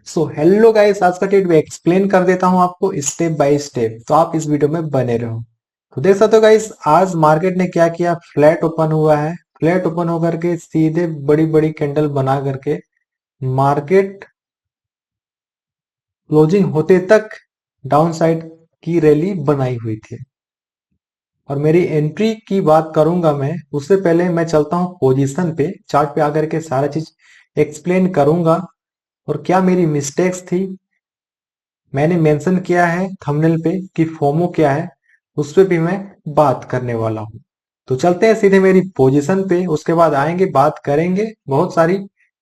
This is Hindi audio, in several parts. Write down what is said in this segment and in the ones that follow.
सो हेलो गाइस, आज का ट्रेड में एक्सप्लेन कर देता हूं आपको स्टेप बाय स्टेप, तो आप इस वीडियो में बने रहो। तो देख सकते हो गाइस, आज मार्केट ने क्या किया, फ्लैट ओपन हुआ है। फ्लैट ओपन होकर के सीधे बड़ी बड़ी कैंडल बना करके मार्केट क्लोजिंग होते तक डाउन साइड की रैली बनाई हुई थी। और मेरी एंट्री की बात करूंगा मैं, उससे पहले मैं चलता हूं पोजीशन पे, चार्ट पे आकर के सारा चीज एक्सप्लेन करूंगा और क्या मेरी मिस्टेक्स थी। मैंने मेंशन किया है थंबनेल पे कि फोमो क्या है, उस पे भी मैं बात करने वाला हूँ। तो चलते हैं सीधे मेरी पोजीशन पे, उसके बाद आएंगे बात करेंगे। बहुत सारी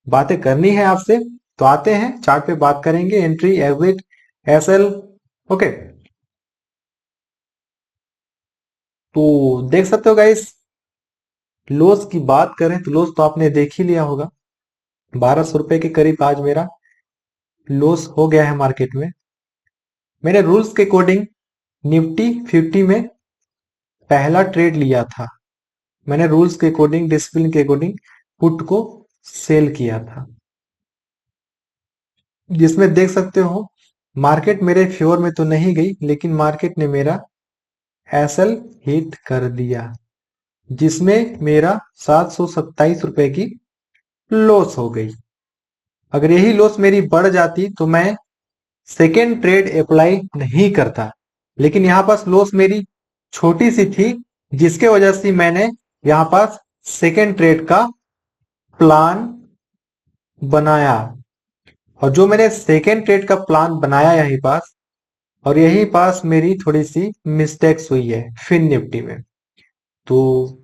बातें करनी है आपसे, तो आते हैं चार्ट पे बात करेंगे, एंट्री एग्जिट एसएल। ओके, तो देख सकते हो गाइस, लॉस की बात करें तो लॉस तो आपने देख ही लिया होगा। 1200 रुपए के करीब आज मेरा लॉस हो गया है मार्केट में। मैंने रूल्स के अकॉर्डिंग निफ्टी 50 में पहला ट्रेड लिया था। मैंने रूल्स के अकॉर्डिंग, डिसिप्लिन के अकॉर्डिंग पुट को सेल किया था, जिसमें देख सकते हो मार्केट मेरे फेवर में तो नहीं गई, लेकिन मार्केट ने मेरा एसएल हिट कर दिया, जिसमें मेरा 727 रुपए की लॉस हो गई। अगर यही लॉस मेरी बढ़ जाती तो मैं सेकेंड ट्रेड अप्लाई नहीं करता, लेकिन यहाँ पास लॉस मेरी छोटी सी थी, जिसके वजह से मैंने यहाँ पास सेकेंड ट्रेड का प्लान बनाया। और जो मैंने सेकेंड ट्रेड का प्लान बनाया यहीं पास, और यहीं पास मेरी थोड़ी सी मिस्टेक्स हुई है फिन निफ्टी में। तो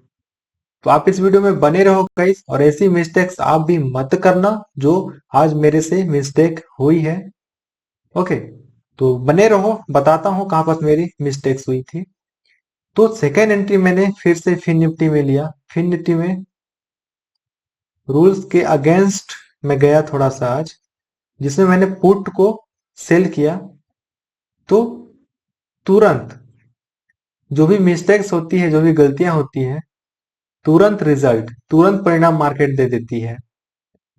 आप इस वीडियो में बने रहो गाइस, और ऐसी मिस्टेक्स आप भी मत करना जो आज मेरे से मिस्टेक हुई है। ओके, तो बने रहो, बताता हूँ कहाँ पास मेरी मिस्टेक्स हुई थी। तो सेकेंड एंट्री मैंने फिर से फिन निफ्टी में लिया। फिन निफ्टी में रूल्स के अगेंस्ट मैं गया थोड़ा सा आज, जिसमें मैंने पुट को सेल किया। तो तुरंत जो भी मिस्टेक्स होती है, जो भी गलतियां होती हैं, तुरंत रिजल्ट, तुरंत परिणाम मार्केट दे देती है।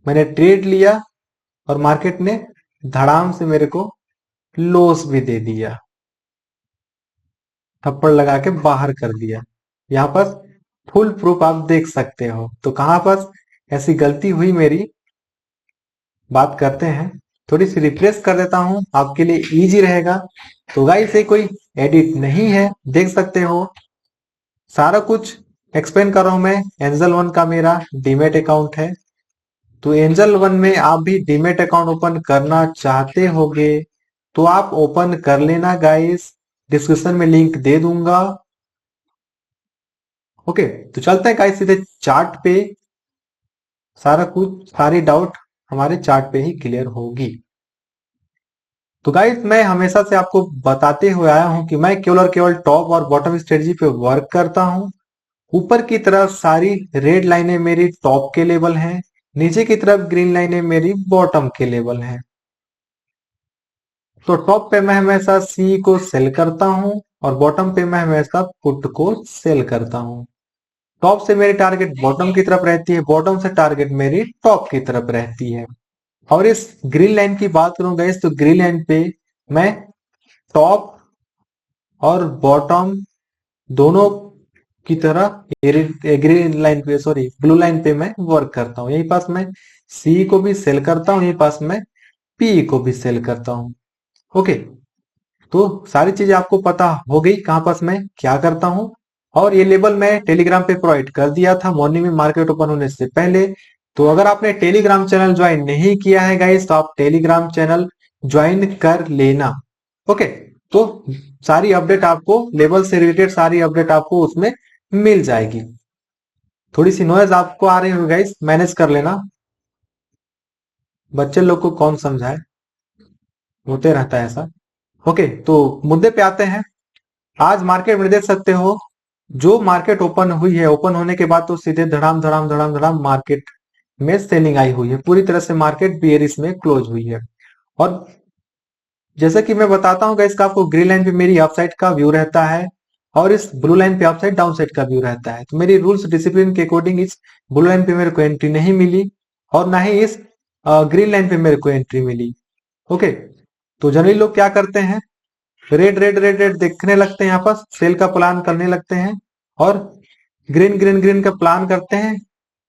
मैंने ट्रेड लिया और मार्केट ने धड़ाम से मेरे को लॉस भी दे दिया, थप्पड़ लगा के बाहर कर दिया। यहाँ पर फुल प्रूफ आप देख सकते हो। तो कहां पर ऐसी गलती हुई मेरी, बात करते हैं। थोड़ी सी रिफ्रेश कर देता हूं, आपके लिए इजी रहेगा। तो गाइस, ये कोई एडिट नहीं है, देख सकते हो सारा कुछ एक्सप्लेन कर रहा हूं मैं। एंजल वन का मेरा डीमेट अकाउंट है, तो एंजल वन में आप भी डीमेट अकाउंट ओपन करना चाहते होगे तो आप ओपन कर लेना गाइस, डिस्क्रिप्शन में लिंक दे दूंगा। ओके, तो चलते हैं गाइस सीधे चार्ट पे। सारा कुछ, सारी डाउट हमारे चार्ट पे ही क्लियर होगी। तो गाइस, मैं हमेशा से आपको बताते हुए आया हूं कि मैं केवल और केवल टॉप और बॉटम स्ट्रेटजी पे वर्क करता हूं। ऊपर की तरफ सारी रेड लाइनें मेरी टॉप के लेवल हैं, नीचे की तरफ ग्रीन लाइनें मेरी बॉटम के लेवल हैं। तो टॉप पे मैं हमेशा सी को सेल करता हूं और बॉटम पे मैं हमेशा पुट को सेल करता हूं। टॉप से मेरी टारगेट बॉटम की तरफ रहती है, बॉटम से टारगेट मेरी टॉप की तरफ रहती है। और इस ग्रीन लाइन की बात करूं गाइस, तो ग्रीन लाइन पे मैं टॉप और बॉटम दोनों की तरह ग्रीन लाइन पे, सॉरी ब्लू लाइन पे मैं वर्क करता हूँ। यही पास मैं सी को भी सेल करता हूँ, यही पास मैं पी को भी सेल करता हूँ। ओके, तो सारी चीजें आपको पता हो गई कहां पास मैं क्या करता हूँ। और ये लेबल मैं टेलीग्राम पे प्रोवाइड कर दिया था मॉर्निंग में मार्केट ओपन होने से पहले। तो अगर आपने टेलीग्राम चैनल ज्वाइन नहीं किया है गाइस, तो आप टेलीग्राम चैनल ज्वाइन कर लेना। ओके, तो सारी अपडेट आपको, लेवल से रिलेटेड सारी अपडेट आपको उसमें मिल जाएगी। थोड़ी सी नॉइज आपको आ रही होगी गाइस, मैनेज कर लेना। बच्चे लोग को कौन समझाए, होते रहता है ऐसा। ओके, तो मुद्दे पे आते हैं। आज मार्केट में देख सकते हो, जो मार्केट ओपन हुई है, ओपन होने के बाद तो सीधे धड़ाम धड़ाम धड़ाम धड़ाम मार्केट में सेलिंग आई हुई है। पूरी तरह से मार्केट बियरिश में क्लोज हुई है। और जैसे कि मैं बताता हूँ गाइस, आपको ग्रीन लाइन पे मेरी अपसाइड का व्यू रहता है और इस ब्लू लाइन पे अपसाइड डाउन साइड का व्यू रहता है। तो मेरी रूल्स डिसिप्लिन के अकॉर्डिंग इस ब्लू लाइन पे मेरे को एंट्री नहीं मिली और ना ही इस ग्रीन लाइन पे मेरे को एंट्री मिली। ओके, तो जनरली लोग क्या करते हैं, रेड रेड रेड रेड देखने लगते हैं, यहाँ पर सेल का प्लान करने लगते हैं, और ग्रीन ग्रीन ग्रीन का प्लान करते हैं,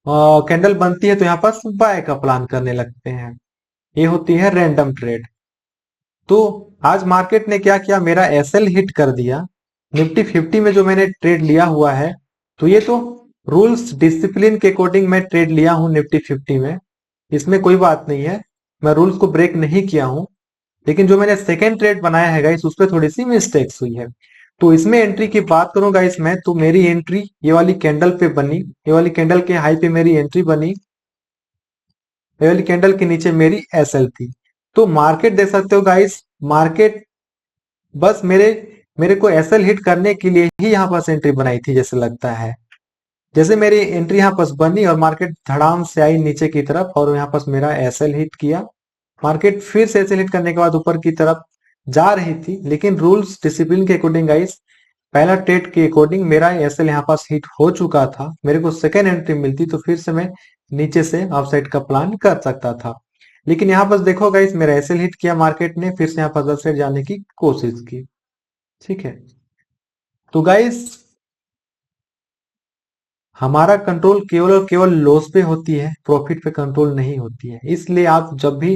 कैंडल बनती है तो यहाँ पर बाय का प्लान करने लगते हैं। ये होती है रैंडम ट्रेड। तो आज मार्केट ने क्या किया, मेरा एसएल हिट कर दिया। निफ्टी 50 में जो मैंने ट्रेड लिया हुआ है, तो ये तो रूल्स डिसिप्लिन के अकॉर्डिंग मैं ट्रेड लिया हूं निफ्टी 50 में, इसमें कोई बात नहीं है, मैं रूल्स को ब्रेक नहीं किया हूं। लेकिन जो मैंने सेकेंड ट्रेड बनाया है गाइस, उसपे थोड़ी सी मिस्टेक्स हुई है। तो इसमें एंट्री की बात करूं गाइस मैं, तो मेरी एंट्री ये वाली कैंडल पे बनी, ये वाली कैंडल के हाई पे मेरी एंट्री बनी, ये वाली कैंडल के नीचे मेरी एसएल थी। तो मार्केट देख सकते हो गाइस, मार्केट बस मेरे मेरे को एसएल हिट करने के लिए ही यहाँ पास एंट्री बनाई थी जैसे लगता है। जैसे मेरी एंट्री यहाँ पास बनी और मार्केट धड़ाम से आई नीचे की तरफ, और यहाँ पास मेरा एसएल हिट किया। मार्केट फिर से एसएल हिट करने के बाद ऊपर की तरफ जा रही थी, लेकिन रूल्स डिसिप्लिन के अकॉर्डिंग गाइस, पहला ट्रेड के अकॉर्डिंग मेरा एसएल यहाँ पास हिट हो चुका था, मेरे को सेकेंड एंट्री मिलती तो फिर से मैं नीचे से अपसाइड का प्लान कर सकता था। लेकिन यहाँ पास देखो गाइस, मेरा एसएल हिट किया मार्केट ने, फिर से यहाँ पास अपसाइड जाने की कोशिश की। ठीक है, तो गाइस हमारा कंट्रोल केवल और केवल लॉस पे होती है, प्रॉफिट पे कंट्रोल नहीं होती है। इसलिए आप जब भी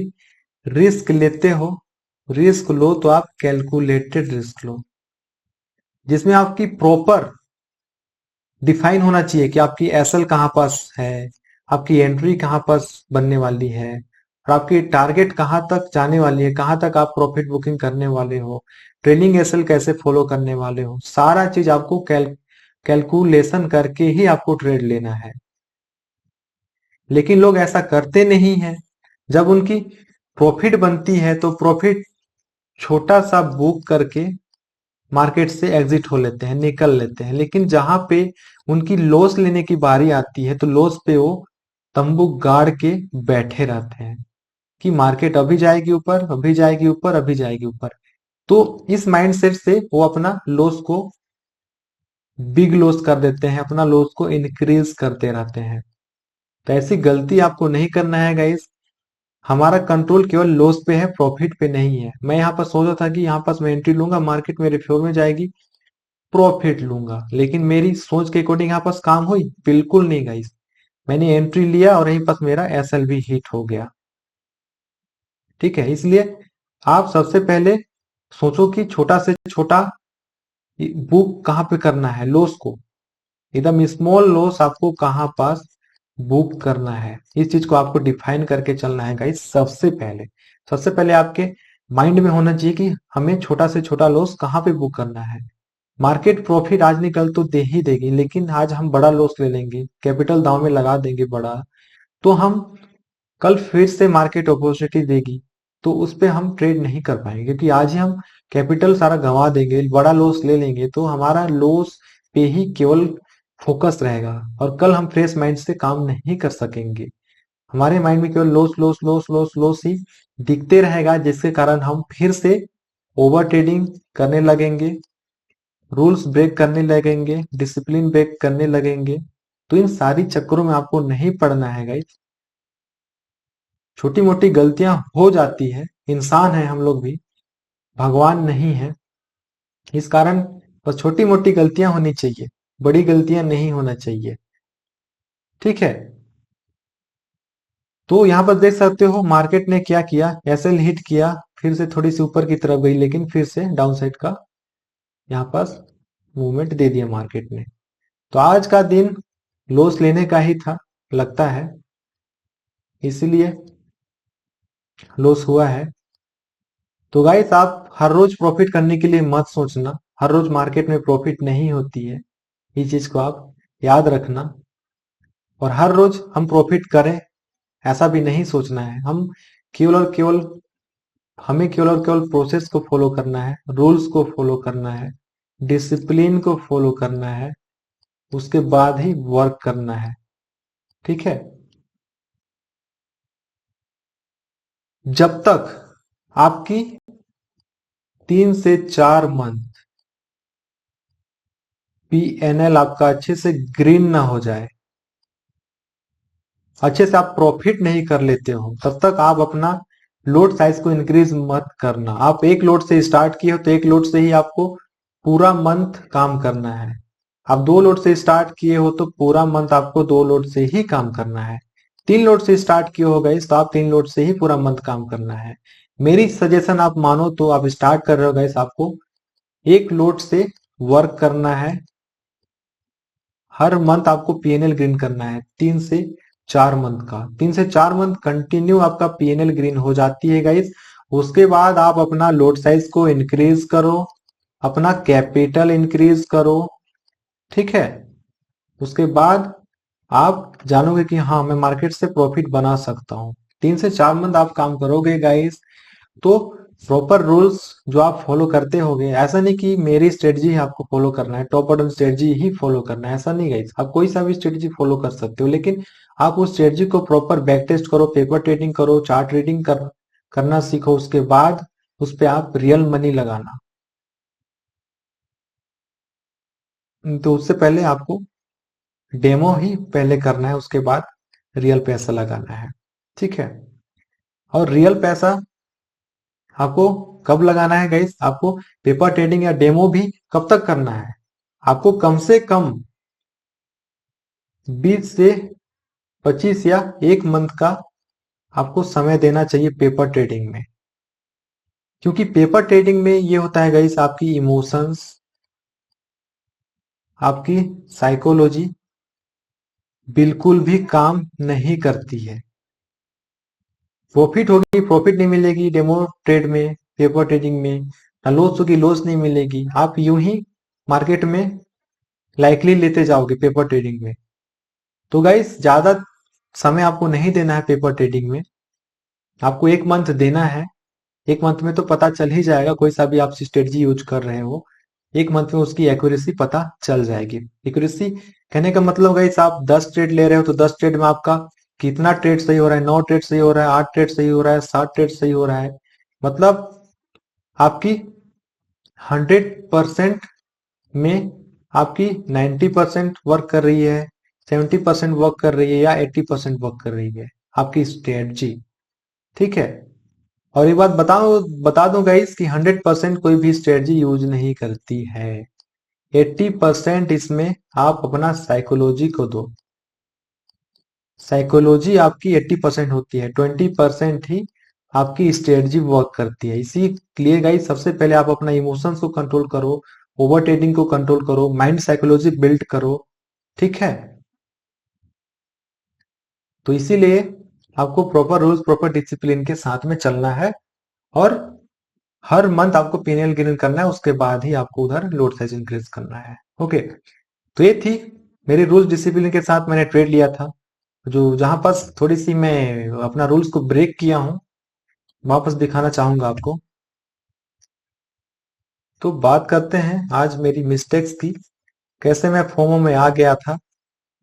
रिस्क लेते हो, रिस्क लो तो आप कैलकुलेटेड रिस्क लो, जिसमें आपकी प्रॉपर डिफाइन होना चाहिए कि आपकी एसएल कहाँ पास है, आपकी एंट्री कहाँ पास बनने वाली है, और आपकी टारगेट कहाँ तक जाने वाली है, कहाँ तक आप प्रॉफिट बुकिंग करने वाले हो, ट्रेनिंग एसएल कैसे फॉलो करने वाले हो, सारा चीज आपको कैलकुलेशन करके ही आपको ट्रेड लेना है। लेकिन लोग ऐसा करते नहीं है। जब उनकी प्रॉफिट बनती है तो प्रॉफिट छोटा सा बुक करके मार्केट से एग्जिट हो लेते हैं, निकल लेते हैं। लेकिन जहां पे उनकी लॉस लेने की बारी आती है, तो लॉस पे वो तंबू गाड़ के बैठे रहते हैं कि मार्केट अभी जाएगी ऊपर, अभी जाएगी ऊपर, अभी जाएगी ऊपर। तो इस माइंडसेट से वो अपना लॉस को बिग लॉस कर देते हैं, अपना लॉस को इंक्रीज करते रहते हैं। तो ऐसी गलती आपको नहीं करना है गाइस। हमारा कंट्रोल केवल लॉस पे है, प्रॉफिट पे नहीं है। मैं यहाँ पर सोचा था कि यहाँ पास मैं एंट्री लूंगा, मार्केट मेरे फेवर में जाएगी, प्रॉफिट लूंगा, लेकिन मेरी सोच के अकॉर्डिंग यहाँ पास काम हुई बिल्कुल नहीं गाइस। मैंने एंट्री लिया और यहीं पास मेरा एसएल भी हिट हो गया। ठीक है, इसलिए आप सबसे पहले सोचो कि छोटा से छोटा बुक कहाँ पे करना है, लॉस को एकदम स्मॉल लॉस आपको कहाँ पास बुक करना है, इस चीज को आपको डिफाइन करके चलना है गाइस। सबसे पहले आपके माइंड में होना चाहिए कि हमें छोटा से छोटा लॉस कहाँ पे बुक करना है। मार्केट प्रॉफिट आज निकल तो दे ही देगी, लेकिन आज हम बड़ा लॉस ले लेंगे, कैपिटल दांव में लगा देंगे बड़ा, तो हम कल फिर से मार्केट अपॉर्चुनिटी देगी तो उस पे हम ट्रेड नहीं कर पाएंगे, क्योंकि आज ही हम कैपिटल सारा गंवा देंगे, बड़ा लॉस ले लेंगे, तो हमारा लॉस पे ही केवल फोकस रहेगा, और कल हम फ्रेश माइंड से काम नहीं कर सकेंगे। हमारे माइंड में केवल loss loss loss loss loss ही दिखते रहेगा, जिसके कारण हम फिर से ओवर ट्रेडिंग करने लगेंगे, रूल्स ब्रेक करने लगेंगे, डिसिप्लिन ब्रेक करने लगेंगे। तो इन सारी चक्करों में आपको नहीं पड़ना है गाइस। छोटी मोटी गलतियां हो जाती है, इंसान है हम लोग भी, भगवान नहीं है। इस कारण बस छोटी मोटी गलतियां होनी चाहिए, बड़ी गलतियां नहीं होना चाहिए। ठीक है, तो यहाँ पर देख सकते हो मार्केट ने क्या किया, एसएल हिट किया, फिर से थोड़ी सी ऊपर की तरफ गई, लेकिन फिर से डाउन साइड का यहाँ पास मूवमेंट दे दिया मार्केट ने। तो आज का दिन लॉस लेने का ही था लगता है, इसीलिए लॉस हुआ है। तो गाइस आप हर रोज प्रॉफिट करने के लिए मत सोचना, हर रोज मार्केट में प्रॉफिट नहीं होती है, इस चीज को आप याद रखना। और हर रोज हम प्रॉफिट करें ऐसा भी नहीं सोचना है। हम केवल और केवल हमें केवल और केवल प्रोसेस को फॉलो करना है, रूल्स को फॉलो करना है, डिसिप्लिन को फॉलो करना है, उसके बाद ही वर्क करना है। ठीक है, जब तक आपकी 3 से 4 मंथ पीएनएल आपका अच्छे से ग्रीन ना हो जाए, अच्छे से आप प्रॉफिट नहीं कर लेते हो, तब तक आप अपना लोड साइज को इंक्रीज मत करना। आप एक लोड से स्टार्ट किए हो तो एक लोड से ही आपको पूरा मंथ काम करना है। आप दो लोड से स्टार्ट किए हो तो पूरा मंथ आपको दो लोड से ही काम करना है। तीन लोड से स्टार्ट किए हो गाइस तो आप तीन लोड से ही पूरा मंथ काम करना है। मेरी सजेशन आप मानो तो आप स्टार्ट कर रहे हो गाइस, आपको एक लोड से वर्क करना है। हर मंथ आपको पीएनएल ग्रीन करना है 3 से 4 मंथ का। 3 से 4 मंथ कंटिन्यू आपका पीएनएल ग्रीन हो जाती है गाइस। उसके बाद आप अपना लोड साइज को इंक्रीज करो, अपना कैपिटल इंक्रीज करो, ठीक है। उसके बाद आप जानोगे कि हाँ मैं मार्केट से प्रॉफिट बना सकता हूँ। 3 से 4 मंथ आप काम करोगे गाइस तो प्रॉपर रूल्स जो आप फॉलो करते होगे, ऐसा नहीं कि मेरी स्ट्रेटजी ही आपको फॉलो करना है, टॉप बॉटम स्ट्रेटजी ही फॉलो करना है, ऐसा नहीं गाइस। आप कोई सा भी स्ट्रेटजी फॉलो कर सकते हो, लेकिन आप उस स्ट्रेटजी को प्रॉपर बैक टेस्ट करो, पेपर ट्रेडिंग करो, चार्ट ट्रेडिंग करना सीखो। उसके बाद उस पे आप रियल मनी लगाना। तो उससे पहले आपको डेमो ही पहले करना है, उसके बाद रियल पैसा लगाना है, ठीक है। और रियल पैसा आपको कब लगाना है गाइस? आपको पेपर ट्रेडिंग या डेमो भी कब तक करना है? आपको कम से कम 20 से 25 या एक मंथ का आपको समय देना चाहिए पेपर ट्रेडिंग में। क्योंकि पेपर ट्रेडिंग में ये होता है गाइस, आपकी इमोशंस, आपकी साइकोलॉजी बिल्कुल भी काम नहीं करती है। प्रॉफिट होगी प्रॉफिट नहीं मिलेगी डेमो ट्रेड में, पेपर ट्रेडिंग में ना लॉस होगी लॉस नहीं मिलेगी। आप यूं ही मार्केट में लाइकली लेते जाओगे पेपर ट्रेडिंग में। तो गाइस ज्यादा समय आपको नहीं देना है पेपर ट्रेडिंग में, आपको एक मंथ देना है। एक मंथ में तो पता चल ही जाएगा, कोई सा भी आप स्ट्रेटजी यूज कर रहे हो एक मंथ में उसकी एक्यूरेसी पता चल जाएगी। एक्यूरेसी कहने का मतलब गाइस, आप 10 ट्रेड ले रहे हो तो 10 ट्रेड में आपका कितना ट्रेड सही हो रहा है, 9 ट्रेड सही हो रहा है, 8 ट्रेड सही हो रहा है, 7 ट्रेड सही हो रहा है। मतलब आपकी 100% में आपकी 90% वर्क कर रही है, 70% वर्क कर रही है या 80% वर्क कर रही है आपकी स्ट्रेटजी, ठीक है। और ये बात बता दूं गाइस कि 100% कोई भी स्ट्रेटजी यूज नहीं करती है। 80% इसमें आप अपना साइकोलॉजी को दो। साइकोलॉजी आपकी 80% होती है, 20% ही आपकी स्ट्रेटजी वर्क करती है। इसीलिए गाइस सबसे पहले आप अपना इमोशंस को कंट्रोल करो, ओवर ट्रेडिंग को कंट्रोल करो, माइंड साइकोलॉजी बिल्ड करो, ठीक है। तो इसीलिए आपको प्रॉपर रूल्स प्रॉपर डिसिप्लिन के साथ में चलना है और हर मंथ आपको पीएनएल गेन करना है। उसके बाद ही आपको उधर लोड साइज इंक्रीज करना है, ओके। तो ये थी मेरी रूल्स डिसिप्लिन के साथ मैंने ट्रेड लिया था। जो जहां पास थोड़ी सी मैं अपना रूल्स को ब्रेक किया हूं, वापस दिखाना चाहूंगा आपको। तो बात करते हैं आज मेरी मिस्टेक्स की, कैसे मैं फोमो में आ गया था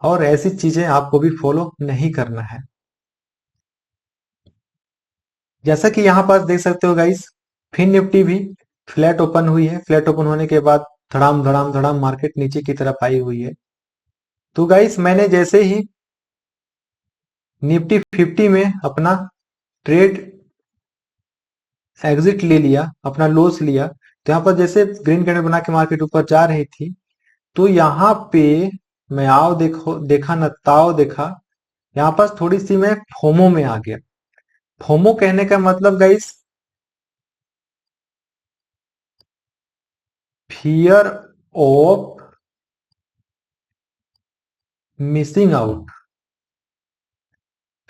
और ऐसी चीजें आपको भी फॉलो नहीं करना है। जैसा कि यहाँ पास देख सकते हो गाइस, फिन निफ्टी भी फ्लैट ओपन हुई है। फ्लैट ओपन होने के बाद धड़ाम धड़ाम धड़ाम मार्केट नीचे की तरफ आई हुई है। तो गाइस मैंने जैसे ही निफ्टी 50 में अपना ट्रेड एग्जिट ले लिया, अपना लॉस लिया, तो यहाँ पर जैसे ग्रीन कैंडल बना के मार्केट ऊपर जा रही थी, तो यहाँ पे मैं आओ देखो देखा न ताओ देखा, यहाँ पास थोड़ी सी मैं फोमो में आ गया। फोमो कहने का मतलब guys fear of missing out.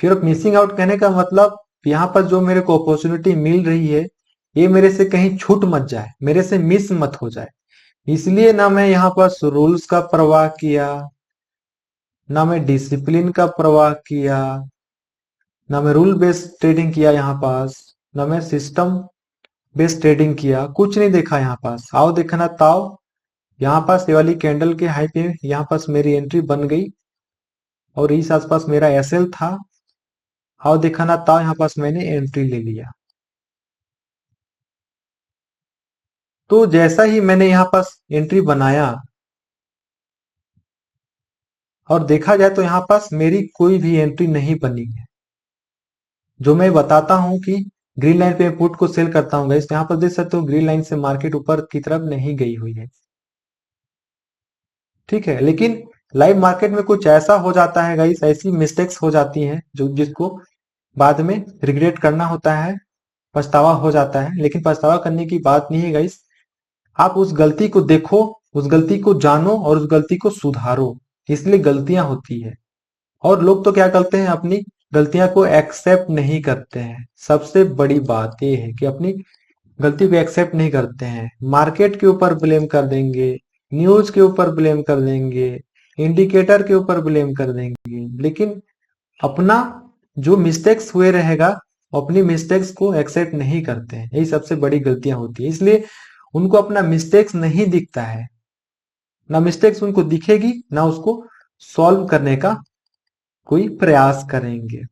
Fear of missing out कहने का मतलब यहाँ पर जो मेरे को अपॉर्चुनिटी मिल रही है, ये मेरे से कहीं छूट मत जाए, मेरे से मिस मत हो जाए। इसलिए ना मैं यहाँ पर रूल्स का परवाह किया, ना मैं डिसिप्लिन का परवाह किया, ना मैं रूल बेस्ड ट्रेडिंग किया यहाँ पास, ना मैं सिस्टम बेस्ड ट्रेडिंग किया, कुछ नहीं देखा यहाँ पास। आओ देखना ताओ, यहाँ पास ये वाली कैंडल के हाई पे यहाँ पास मेरी एंट्री बन गई और इस आसपास मेरा एसएल था। आओ देखा ना ताओ, यहाँ पास मैंने एंट्री ले लिया। तो जैसा ही मैंने यहाँ पास एंट्री बनाया और देखा जाए तो यहाँ पास मेरी कोई भी एंट्री नहीं बनी है। जो मैं बताता हूं कि ग्रीन लाइन पे पुट को सेल करता हूँ गाइस, यहाँ पर देख सकते हो ग्रीन लाइन से मार्केट ऊपर की तरफ नहीं गई हुई है। ठीक है, लेकिन लाइव मार्केट में कुछ ऐसा हो जाता है गाइस, ऐसी मिस्टेक्स हो जाती हैं जो जिसको बाद में रिग्रेट करना होता है, पछतावा हो जाता है। लेकिन पछतावा करने की बात नहीं है गाइस, आप उस गलती को देखो, उस गलती को जानो और उस गलती को सुधारो, इसलिए गलतियां होती है। और लोग तो क्या करते हैं, अपनी गलतियां को एक्सेप्ट नहीं करते हैं। सबसे बड़ी बात यह है कि अपनी गलती को एक्सेप्ट नहीं करते हैं, मार्केट के ऊपर ब्लेम कर देंगे, न्यूज के ऊपर ब्लेम कर देंगे, इंडिकेटर के ऊपर ब्लेम कर देंगे, लेकिन अपना जो मिस्टेक्स हुए रहेगा, अपनी मिस्टेक्स को एक्सेप्ट नहीं करते हैं। यही सबसे बड़ी गलतियां होती है, इसलिए उनको अपना मिस्टेक्स नहीं दिखता है, ना मिस्टेक्स उनको दिखेगी, ना उसको सॉल्व करने का कोई प्रयास करेंगे,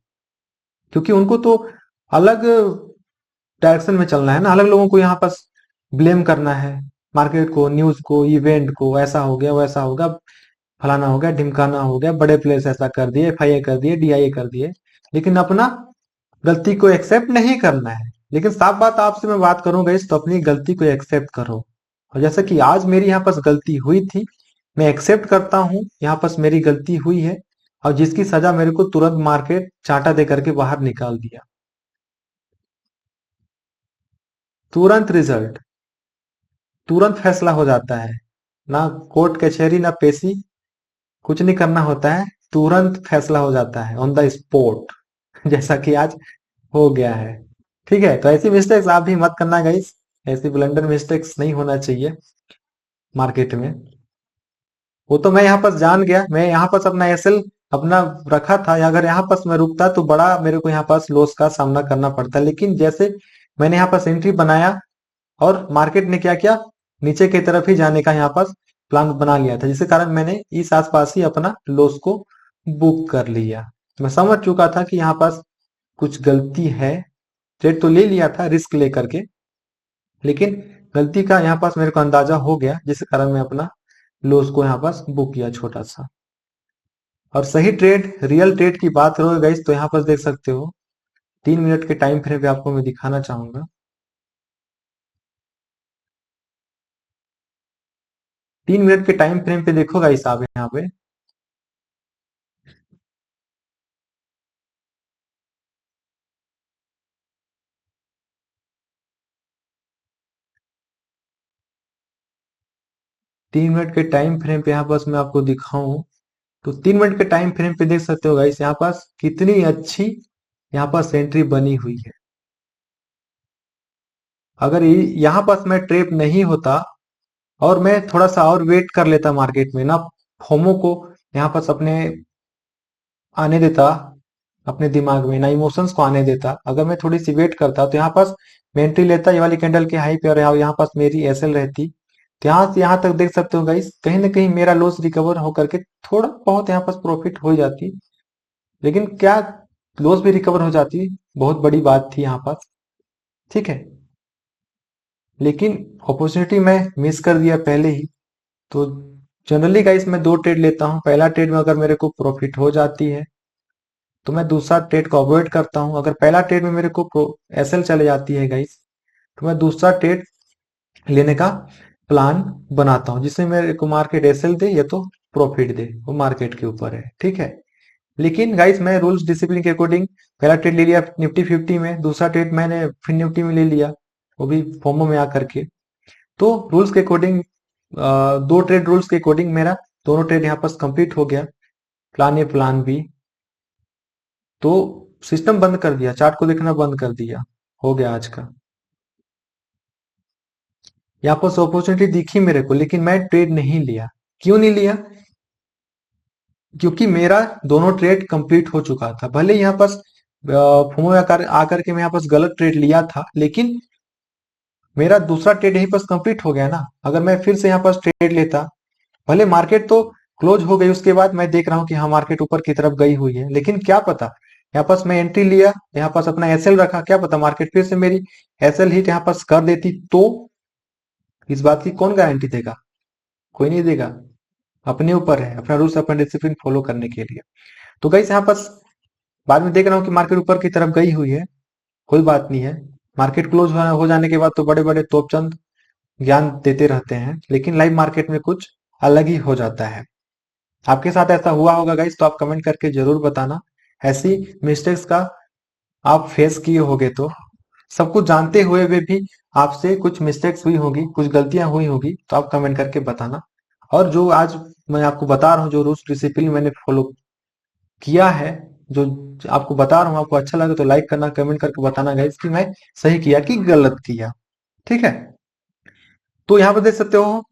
क्योंकि उनको तो अलग डायरेक्शन में चलना है ना, अलग लोगों को यहाँ पर ब्लेम करना है, मार्केट को, न्यूज को, इवेंट को, ऐसा हो गया वैसा होगा, फलाना हो गया ढिमकाना हो गया, बड़े प्लेयर्स ऐसा कर दिए, एफआईए कर दिए, डीआईए कर दिए, लेकिन अपना गलती को एक्सेप्ट नहीं करना है। लेकिन साफ बात आपसे मैं बात करूंगा इस, तो अपनी गलती को एक्सेप्ट करो। और जैसा कि आज मेरी यहाँ पास गलती हुई थी, मैं एक्सेप्ट करता हूँ यहाँ पास मेरी गलती हुई है, और जिसकी सजा मेरे को तुरंत मार्केट चांटा दे करके बाहर निकाल दिया। तुरंत रिजल्ट, तुरंत फैसला हो जाता है, ना कोर्ट कचहरी ना पेशी, कुछ नहीं करना होता है, तुरंत फैसला हो जाता है ऑन द स्पॉट जैसा कि आज हो गया है। ठीक है, तो ऐसी मिस्टेक्स आप भी मत करना गाइस, ऐसी ब्लंडर मिस्टेक्स नहीं होना चाहिए मार्केट में। वो तो मैं यहाँ पास जान गया, मैं यहाँ पास अपना एसएल अपना रखा था, अगर यहाँ पास मैं रुकता तो बड़ा मेरे को यहाँ पास लॉस का सामना करना पड़ता, लेकिन जैसे मैंने यहाँ पास एंट्री बनाया और मार्केट ने क्या किया, नीचे की तरफ ही जाने का यहाँ पास प्लान बना लिया था, जिसके कारण मैंने इस आसपास ही अपना लॉस को बुक कर लिया। मैं समझ चुका था कि यहाँ पास कुछ गलती है, ट्रेड तो ले लिया था रिस्क लेकर के, लेकिन गलती का यहाँ पास मेरे को अंदाजा हो गया, जिसके कारण मैं अपना लॉस को यहाँ पास बुक किया छोटा सा। और सही ट्रेड, रियल ट्रेड की बात करोगे गाइस, तो यहाँ पास देख सकते हो 3 मिनट के टाइम फ्रेम पे आपको मैं दिखाना चाहूंगा। 3 मिनट के टाइम फ्रेम पे देखो गाइस, आप यहाँ पे 3 मिनट के टाइम फ्रेम पे यहाँ पास मैं आपको दिखाऊं, तो 3 मिनट के टाइम फ्रेम पे देख सकते हो गाइस, यहाँ पास कितनी अच्छी यहाँ पास एंट्री बनी हुई है। अगर यहाँ पास मैं ट्रेप नहीं होता और मैं थोड़ा सा और वेट कर लेता मार्केट में ना, फोमो को यहाँ पास अपने आने देता, अपने दिमाग में ना इमोशंस को आने देता, अगर मैं थोड़ी सी वेट करता तो यहाँ पास मैं एंट्री लेता ये वाली कैंडल के हाई पे, और यहाँ पास मेरी एसएल रहती, तो यहाँ से यहाँ तक देख सकते हो गाइस, कहीं ना कहीं मेरा लॉस रिकवर होकर के थोड़ा बहुत यहाँ पास प्रॉफिट हो जाती। लेकिन क्या लॉस भी रिकवर हो जाती, बहुत बड़ी बात थी यहाँ पास। ठीक है, लेकिन अपॉर्चुनिटी मैं मिस कर दिया पहले ही। तो जनरली गाइस मैं दो ट्रेड लेता हूँ, पहला ट्रेड में अगर मेरे को प्रॉफिट हो जाती है तो मैं दूसरा ट्रेड को अवॉइड करता हूँ, अगर पहला ट्रेड में मेरे को एसएल चले जाती है गाइस, तो मैं दूसरा ट्रेड लेने का प्लान बनाता हूँ, जिससे मेरे को मार्केट एसएल दे या तो प्रॉफिट दे, वो मार्केट के ऊपर है। ठीक है, लेकिन गाइस मैं रूल्स डिसिप्लिन के अकॉर्डिंग पहला ट्रेड ले लिया निफ्टी 50 में, दूसरा ट्रेड मैंने फिर निफ्टी में ले लिया, वो भी फोमो में आकर के। तो रूल्स के अकॉर्डिंग, दो ट्रेड रूल्स के अकॉर्डिंग मेरा दोनों ट्रेड यहाँ पास कंप्लीट हो गया, प्लान ए प्लान बी। तो सिस्टम बंद कर दिया, चार्ट को देखना बंद कर दिया, हो गया आज का। यहाँ पर अपॉर्चुनिटी दिखी मेरे को, लेकिन मैं ट्रेड नहीं लिया। क्यों नहीं लिया? क्योंकि मेरा दोनों ट्रेड कंप्लीट हो चुका था, भले यहाँ पास फोमो आकर आकर के मैं यहाँ पास गलत ट्रेड लिया था, लेकिन मेरा दूसरा ट्रेड यहीं पास कंप्लीट हो गया ना। अगर मैं फिर से यहाँ पास ट्रेड लेता, भले मार्केट तो क्लोज हो गई, उसके बाद मैं देख रहा हूँ कि हाँ मार्केट ऊपर की तरफ गई हुई है, लेकिन क्या पता, यहाँ पास मैं एंट्री लिया, यहाँ पास अपना एसएल रखा, क्या पता मार्केट फिर से मेरी एसएल हिट यहाँ पास कर देती, तो इस बात की कौन गारंटी देगा? कोई नहीं देगा। अपने ऊपर है, अपना रूल्स अपना डिसिप्लिन फॉलो करने के लिए। तो गाइस यहाँ पास बाद में देख रहा हूँ कि मार्केट ऊपर की तरफ गई हुई है, कोई बात नहीं है, मार्केट क्लोज हो जाने के बाद तो बड़े बड़े तोपचंद ज्ञान देते रहते हैं, लेकिन लाइव मार्केट में कुछ अलग ही हो जाता है। आपके साथ ऐसा हुआ होगा गाइस, तो आप कमेंट करके जरूर बताना। ऐसी मिस्टेक्स का आप फेस किए होगे तो, सब कुछ जानते हुए भी आपसे कुछ मिस्टेक्स हुई होगी, कुछ गलतियां हुई होगी, तो आप कमेंट करके बताना। और जो आज मैं आपको बता रहा हूँ, जो रूल्स डिसिप्लिन मैंने फॉलो किया है, जो आपको बता रहा हूँ, आपको अच्छा लगे तो लाइक करना, कमेंट करके बताना गाइस कि मैं सही किया कि गलत किया। ठीक है, तो यहाँ पर देख सकते हो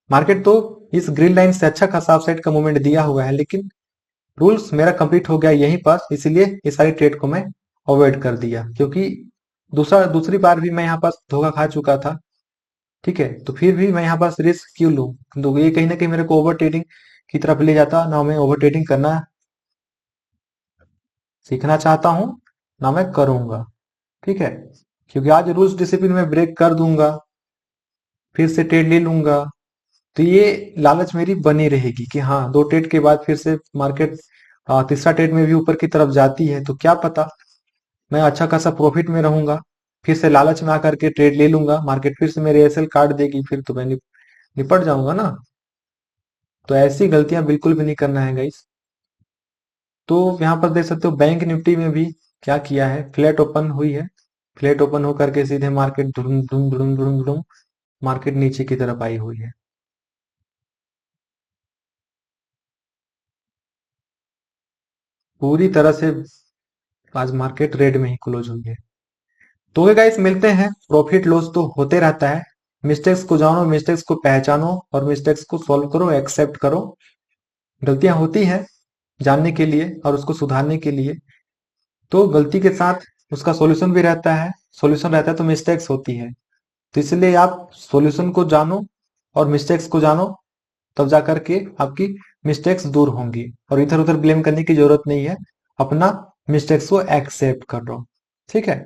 मार्केट तो इस ग्रीन लाइन से अच्छा खासा अपसाइड का मूवमेंट दिया हुआ है, लेकिन रूल्स मेरा कंप्लीट हो गया यहीं पर, इसलिए ये सारी ट्रेड को मैं अवॉइड कर दिया, क्योंकि दूसरी बार भी मैं यहाँ पास धोखा खा चुका था। ठीक है, तो फिर भी मैं यहाँ पास रिस्क क्यों लूं, तो ये कहीं ना कहीं मेरे को ओवर ट्रेडिंग की तरफ ले जाता ना। मैं ओवर ट्रेडिंग करना सीखना चाहता हूँ, ना मैं करूंगा। ठीक है, क्योंकि आज रूल्स डिसिप्लिन में ब्रेक कर दूंगा, फिर से ट्रेड ले लूंगा, तो ये लालच मेरी बनी रहेगी कि हाँ, दो ट्रेड के बाद फिर से मार्केट तीसरा ट्रेड में भी ऊपर की तरफ जाती है, तो क्या पता मैं अच्छा खासा प्रॉफिट में रहूंगा, फिर से लालच में आकर के ट्रेड ले लूंगा, मार्केट फिर से मेरे एसएल काट देगी, फिर तो मैं निपट जाऊंगा ना। तो ऐसी गलतियां बिल्कुल भी नहीं करना है गाइस। तो यहाँ पर देख सकते हो बैंक निफ्टी में भी क्या किया है, फ्लैट ओपन हुई है, फ्लैट ओपन होकर के सीधे मार्केट धुड़ुम धुड़ुम धुड़ुम धुड़ुम धुड़ुम मार्केट नीचे की तरफ आई हुई है। पूरी तरह से आज मार्केट रेड में ही क्लोज हुई है। तो गाइस मिलते हैं, प्रॉफिट लॉस तो होते रहता है। मिस्टेक्स को जानो, मिस्टेक्स को पहचानो और मिस्टेक्स को सॉल्व करो, एक्सेप्ट करो। गलतियां होती हैं जानने के लिए और उसको सुधारने के लिए, तो गलती के साथ उसका सॉल्यूशन भी रहता है, सॉल्यूशन रहता है तो मिस्टेक्स होती है। तो इसलिए आप सॉल्यूशन को जानो और मिस्टेक्स को जानो, तब जा करके आपकी मिस्टेक्स दूर होंगी, और इधर उधर ब्लेम करने की जरूरत नहीं है, अपना मिस्टेक्स को एक्सेप्ट कर लो। ठीक है,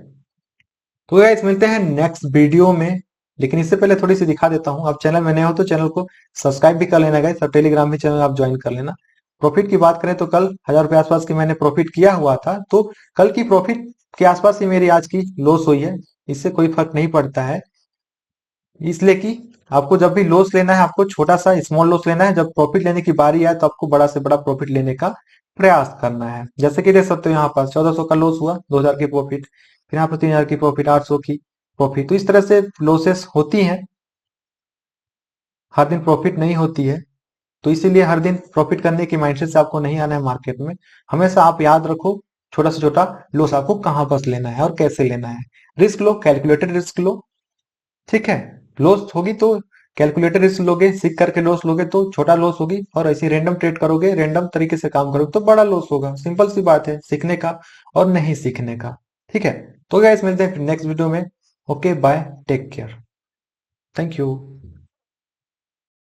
तो गाइस मिलते हैं नेक्स्ट वीडियो में। लेकिन इससे पहले थोड़ी सी दिखा देता हूँ, आप चैनल में नए हो तो चैनल को सब्सक्राइब भी कर लेना गाइस, और टेलीग्राम भी चैनल आप ज्वाइन कर लेना। प्रॉफिट की बात करें तो कल 1000 रुपए आसपास की मैंने प्रॉफिट किया हुआ था, तो कल की प्रॉफिट के आसपास ही मेरी आज की लॉस हुई है, इससे कोई फर्क नहीं पड़ता है। इसलिए कि आपको जब भी लॉस लेना है, आपको छोटा सा स्मॉल लॉस लेना है, जब प्रॉफिट लेने की बारी आए तो आपको बड़ा से बड़ा प्रॉफिट लेने का प्रयास करना है। जैसे कि देख सकते हो यहाँ पर 1400 का लॉस हुआ, 2000 की प्रॉफिट, फिर यहाँ पर 3000 की प्रॉफिट, 800 की प्रॉफिट। तो इस तरह से लॉसेस होती हैं, हर दिन प्रॉफिट नहीं होती है। तो इसीलिए हर दिन प्रॉफिट करने की माइंडसेट से आपको नहीं आना है मार्केट में। हमेशा आप याद रखो, छोटा से छोटा लॉस आपको कहाँ बस लेना है और कैसे लेना है। रिस्क लो, कैलकुलेटेड रिस्क लो। ठीक है, लॉस होगी तो कैलकुलेटर रिस्क लोगे, सीख करके लॉस लोगे तो छोटा लॉस होगी, और ऐसे रैंडम ट्रेड करोगे, रैंडम तरीके से काम करोगे तो बड़ा लॉस होगा। सिंपल सी बात है, सीखने का और नहीं सीखने का। ठीक है, तो गाइस मिलते हैं नेक्स्ट वीडियो में। Okay bye, take care, thank you.